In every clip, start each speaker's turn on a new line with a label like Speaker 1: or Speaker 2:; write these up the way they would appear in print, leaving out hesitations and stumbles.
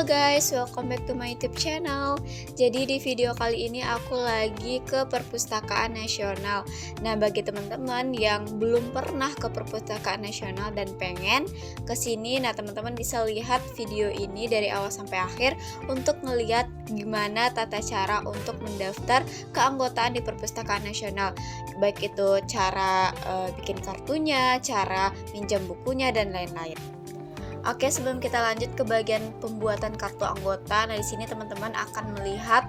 Speaker 1: Halo guys, welcome back to my YouTube channel. Jadi di video kali ini aku lagi ke Perpustakaan Nasional. Nah, bagi teman-teman yang belum pernah ke Perpustakaan Nasional dan pengen ke sini, nah teman-teman bisa lihat video ini dari awal sampai akhir untuk ngelihat gimana tata cara untuk mendaftar keanggotaan di Perpustakaan Nasional. Baik itu cara bikin kartunya, cara minjam bukunya dan lain-lain. Oke, sebelum kita lanjut ke bagian pembuatan kartu anggota, nah di sini teman-teman akan melihat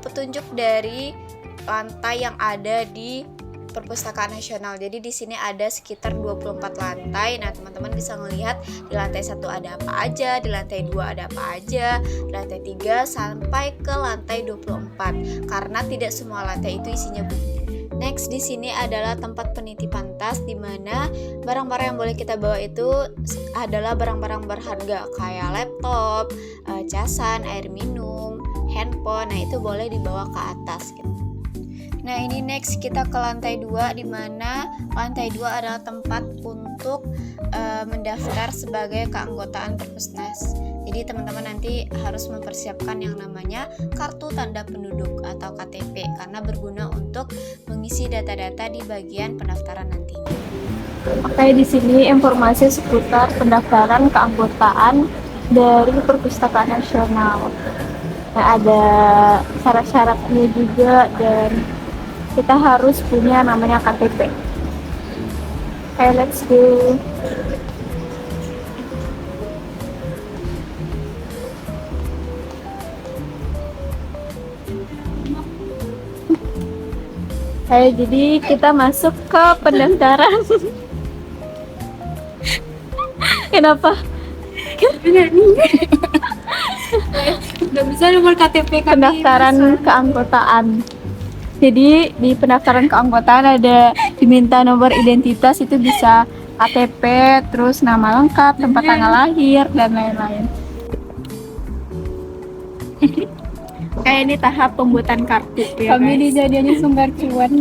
Speaker 1: petunjuk dari lantai yang ada di Perpustakaan Nasional. Jadi di sini ada sekitar 24 lantai. Nah, teman-teman bisa melihat di lantai 1 ada apa aja, di lantai 2 ada apa aja, di lantai 3 sampai ke lantai 24. Karena tidak semua lantai itu isinya buku. Next, di sini adalah tempat penitipan tas, di mana barang-barang yang boleh kita bawa itu adalah barang-barang berharga kayak laptop, casan, air minum, handphone. Nah, itu boleh dibawa ke atas gitu. Nah, ini next kita ke lantai 2, di mana lantai 2 adalah tempat untuk mendaftar sebagai keanggotaan Perpusnas. Jadi teman-teman nanti harus mempersiapkan yang namanya kartu tanda penduduk atau KTP karena berguna untuk mengisi data-data di bagian pendaftaran nantinya.
Speaker 2: Oke, di sini informasi seputar pendaftaran keanggotaan dari Perpustakaan Nasional. Nah, ada syarat-syaratnya juga dan kita harus punya namanya KTP. Oke, let's go. Jadi kita masuk ke pendaftaran. Kenapa?
Speaker 3: Udah bisa nomor KTP kami.
Speaker 2: Pendaftaran keanggotaan. Jadi di pendaftaran keanggotaan ada diminta nomor identitas, itu bisa KTP, terus nama lengkap, tempat tanggal lahir dan lain-lain. Kayak ini tahap pembuatan kartu ya,
Speaker 3: Kami
Speaker 2: guys.
Speaker 3: dijadiannya sumber cuan.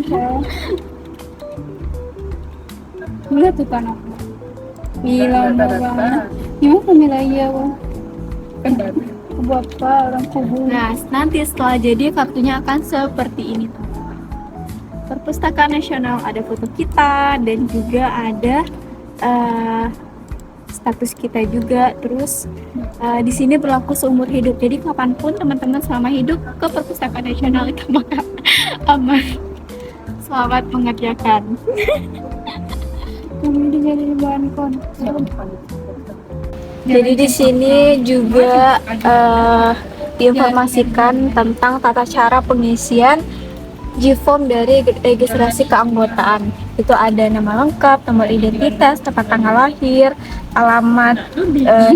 Speaker 3: Lihat tuh kan aku. Gila banget. Gimana kami lagi ya, Bang? Buat apa orang kubu?
Speaker 2: Nah, nanti setelah jadi kartunya akan seperti ini. Perpustakaan Nasional, ada foto kita dan juga ada status kita juga. Terus di sini berlaku seumur hidup. Jadi kapanpun teman-teman selama hidup ke Perpustakaan Nasional itu maka aman. Selamat mengerjakan.
Speaker 3: Kami dijadiin bahan konten.
Speaker 2: Jadi di sini juga diinformasikan tentang tata cara pengisian G-form dari registrasi keanggotaan. Itu ada nama lengkap, nomor identitas, tempat tanggal lahir, alamat,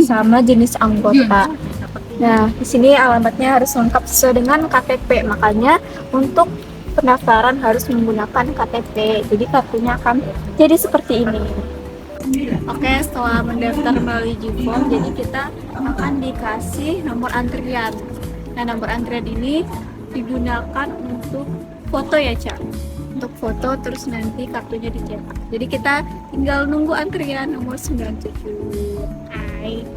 Speaker 2: sama jenis anggota. Nah, di sini alamatnya harus lengkap sesuai dengan KTP. Makanya untuk pendaftaran harus menggunakan KTP. Jadi kartunya akan jadi seperti ini. Oke, setelah mendaftar melalui G-form, jadi kita akan dikasih nomor antrian. Nah, nomor antrian ini digunakan untuk foto ya, Cak. Untuk foto, terus nanti kartunya dicetak. Jadi kita tinggal nunggu antrian nomor 97. Hai.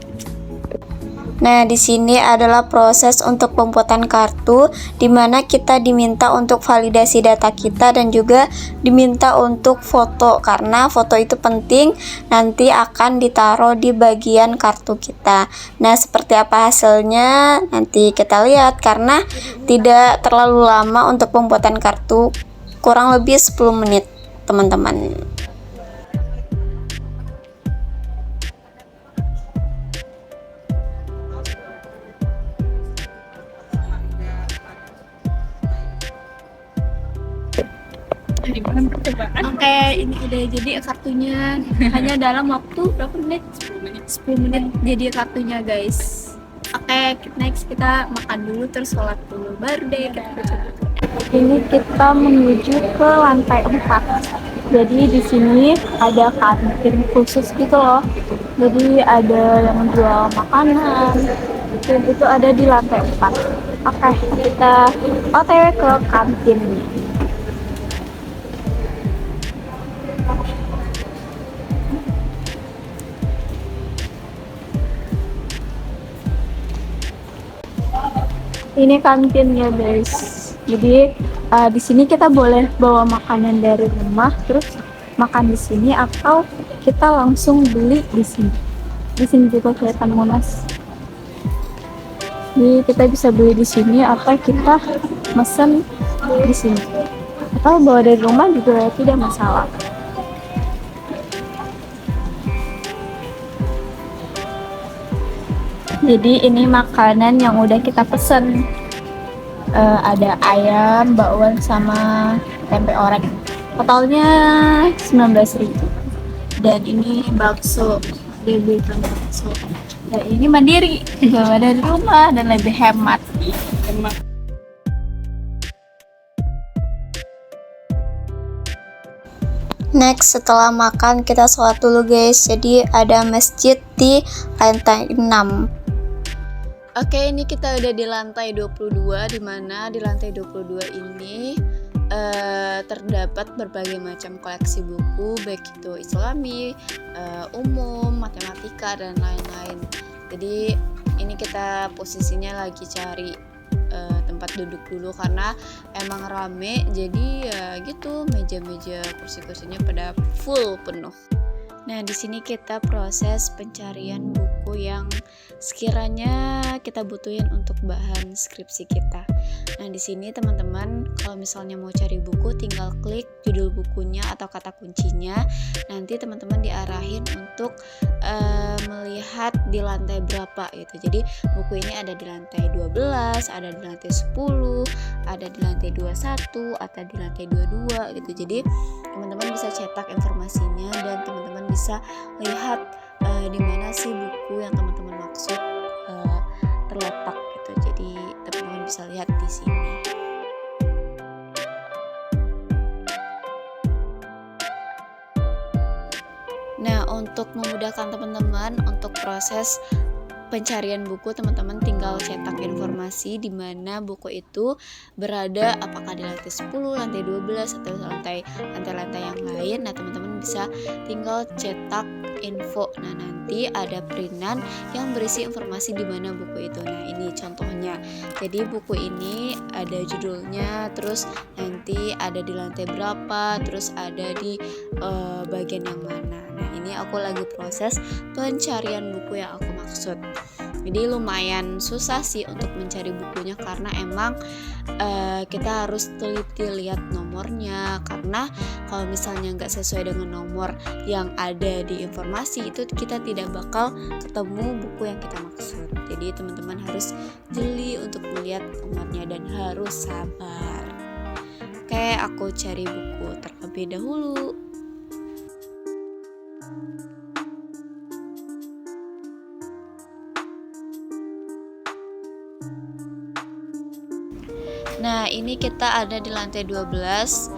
Speaker 1: Nah, di sini adalah proses untuk pembuatan kartu, di mana kita diminta untuk validasi data kita dan juga diminta untuk foto, karena foto itu penting, nanti akan ditaruh di bagian kartu kita. Nah, seperti apa hasilnya nanti kita lihat, karena tidak terlalu lama untuk pembuatan kartu, kurang lebih 10 menit, teman-teman.
Speaker 2: Oke, ini udah jadi kartunya. Hanya dalam waktu berapa menit? 10 menit jadi kartunya, guys. Oke, next kita makan dulu terus sholat dulu, baru deh kita baca buku. Ini kita menuju ke lantai 4. Jadi di sini ada kantin khusus gitu loh. Jadi ada yang menjual makanan. Dan itu ada di lantai 4. Oke, kita OTW ke kantin. Ini kantinnya guys. Jadi di sini kita boleh bawa makanan dari rumah terus makan di sini atau kita langsung beli di sini. Di sini juga kelihatan Monas. Jadi kita bisa beli di sini atau kita mesen di sini. Atau bawa dari rumah juga tidak masalah. Jadi ini makanan yang udah kita pesen. Ada ayam, bakwan sama tempe orek. Totalnya 19.000. Dan ini bakso, dibelikan bakso. Dan ini mandiri, bawa dari rumah dan lebih hemat.
Speaker 1: Next, setelah makan kita sholat dulu guys. Jadi ada masjid di lantai 6. Oke, ini kita udah di lantai 22, dimana di lantai 22 ini terdapat berbagai macam koleksi buku, baik itu Islami, umum, matematika, dan lain-lain. Jadi ini kita posisinya lagi cari tempat duduk dulu karena emang rame, jadi ya gitu, meja-meja, kursi-kursinya pada full penuh. Nah, di sini kita proses pencarian buku yang sekiranya kita butuhin untuk bahan skripsi kita. Nah, di sini teman-teman kalau misalnya mau cari buku tinggal klik judul bukunya atau kata kuncinya. Nanti teman-teman diarahin untuk melihat di lantai berapa gitu. Jadi buku ini ada di lantai 12, ada di lantai 10, ada di lantai 21, atau di lantai 22 gitu. Jadi teman-teman bisa cetak informasinya dan teman-teman bisa lihat di mana sih buku yang teman-teman maksud terletak gitu. Jadi teman-teman bisa lihat di sini. Nah, untuk memudahkan teman-teman untuk proses pencarian buku, teman-teman tinggal cetak informasi di mana buku itu berada, apakah di lantai 10, lantai 12, atau lantai-lantai yang lain. Nah, teman-teman bisa tinggal cetak info. Nah, nanti ada printan yang berisi informasi di mana buku itu. Nah, ini contohnya. Jadi buku ini ada judulnya, terus nanti ada di lantai berapa, terus ada di bagian yang mana. Nah, ini aku lagi proses pencarian buku yang aku maksud. Jadi lumayan susah sih untuk mencari bukunya karena emang kita harus teliti lihat nomornya, karena kalau misalnya nggak sesuai dengan nomor yang ada di informasi itu kita tidak bakal ketemu buku yang kita maksud. Jadi teman-teman harus jeli untuk melihat nomornya dan harus sabar. Oke, aku cari buku terlebih dahulu. Nah, ini kita ada di lantai 12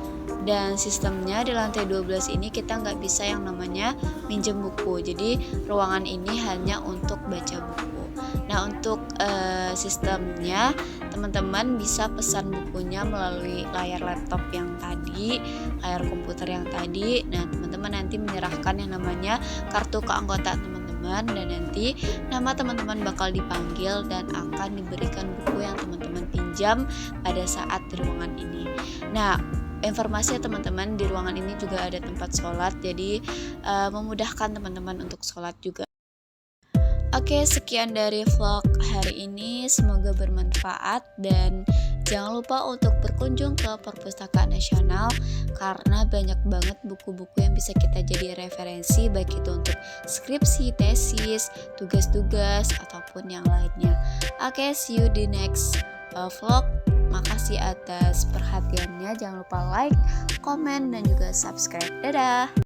Speaker 1: dan sistemnya di lantai 12 ini kita nggak bisa yang namanya minjem buku. Jadi ruangan ini hanya untuk baca buku. Nah, untuk sistemnya teman-teman bisa pesan bukunya melalui layar laptop yang tadi, layar komputer yang tadi. Nah, teman-teman nanti menyerahkan yang namanya kartu keanggotaan teman-teman dan nanti nama teman-teman bakal dipanggil dan akan diberikan buku yang teman-teman pinjam pada saat di ruangan ini. Nah, informasi teman-teman di ruangan ini juga ada tempat sholat, jadi memudahkan teman-teman untuk sholat juga. Oke, sekian dari vlog hari ini, semoga bermanfaat dan jangan lupa untuk berkunjung ke Perpustakaan Nasional karena banyak banget buku-buku yang bisa kita jadi referensi, baik itu untuk skripsi, tesis, tugas-tugas ataupun yang lainnya. Oke, see you di next vlog. Makasih atas perhatiannya, jangan lupa like, komen, dan juga subscribe. Dadah!